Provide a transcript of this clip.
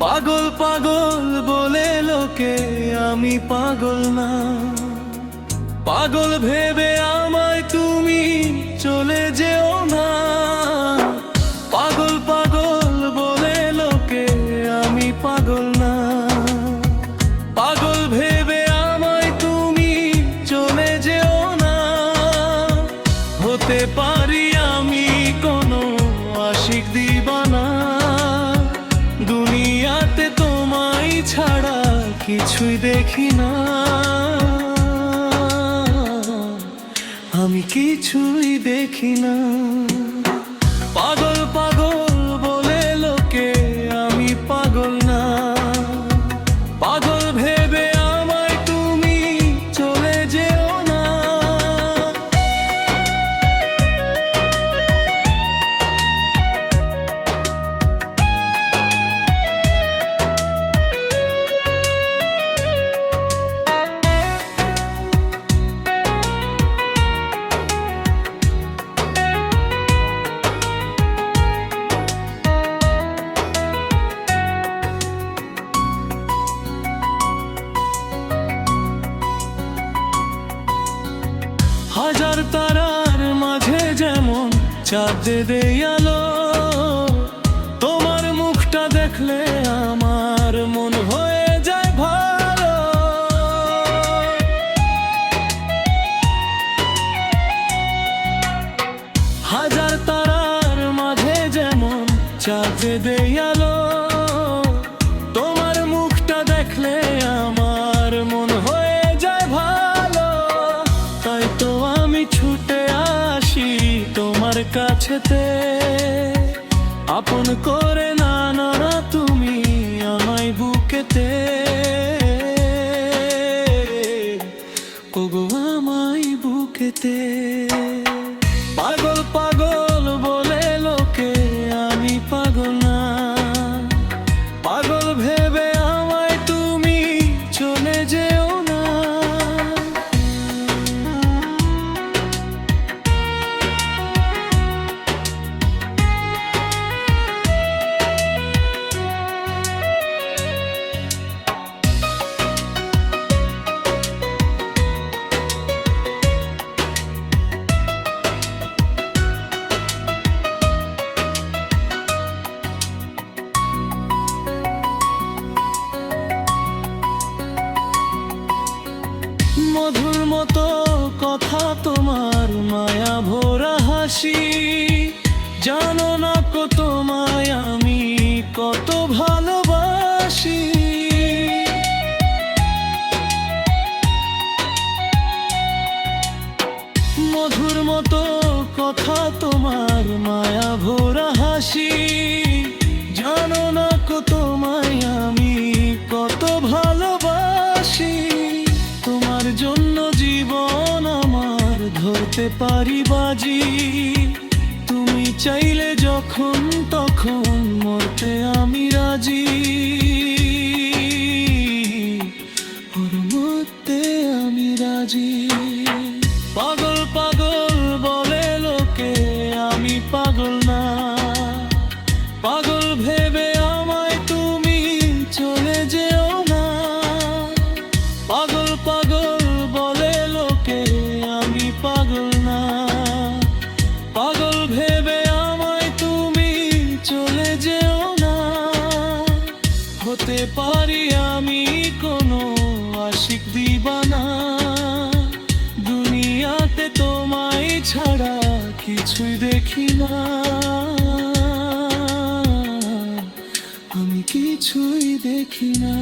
পাগল পাগল বলে লোকে আমি পাগল না, পাগল ভেবে আমায় তুমি চলে যেও না। পাগল পাগল বলে লোকে আমি পাগল না, পাগল ভেবে আমায় তুমি চলে যেও না। হতে পারি আমি কোনো আশিক দিবানা, দুনিয়াতে তোমায় ছাড়া কিছুই দেখি না, আমি কিছুই দেখি না। পাগল পাগল বলে লোকে আমি পাগল না, পাগল ভেবে আমায় তুমি চলে যেও না। হাজার তারার মাঝে যেমন চাঁদ দেয় আলো, তোমার মুখটা দেখলে আমার মন হয়ে যায় ভালো। হাজার তারার মাঝে যেমন চাঁদ দেয় আলো, তোমার মুখটা দেখলে আমার মন হয়ে যায় ভালো। তাই তো আমি ছুটে আসি তোমার কাছেতে, আপন করে না না তুমি আমায় বুকেতে। ওগো আমায় বুকেতে। পাগল পাগল বলে লোকে আমি পাগল না, পাগল ভেবে আমায় তুমি চলে যেও না। মধুর মতো কথা তোমার, মায়া ভরা হাসি, জানো না কত তোমায় আমি কত ভালোবাসি। মধুর মতো কথা তোমার, মায়া ভরা হাসি, জানো না কত তোমায় আমি কত ভালোবাসি। তোমার জন্য জীবন আমার ধরতে পারি বাজি, তুমি চাইলে যখন তখন মরতে আমি রাজি। মরতে আমি রাজি। পাগল পাগল বলে লোকে আমি পাগল না, পাগল ভেবে আমায় তুমি চলে যেও না। পাগল পাগল বলে লোকে আমি পাগল না, পাগল ভেবে আমায় তুমি চলে যেও না। হতে পারি আমি কোনো আশিক দিবানা, দুনিয়াতে তোমায় ছাড়া কিছুই দেখি না, আমি কিছুই দেখি না।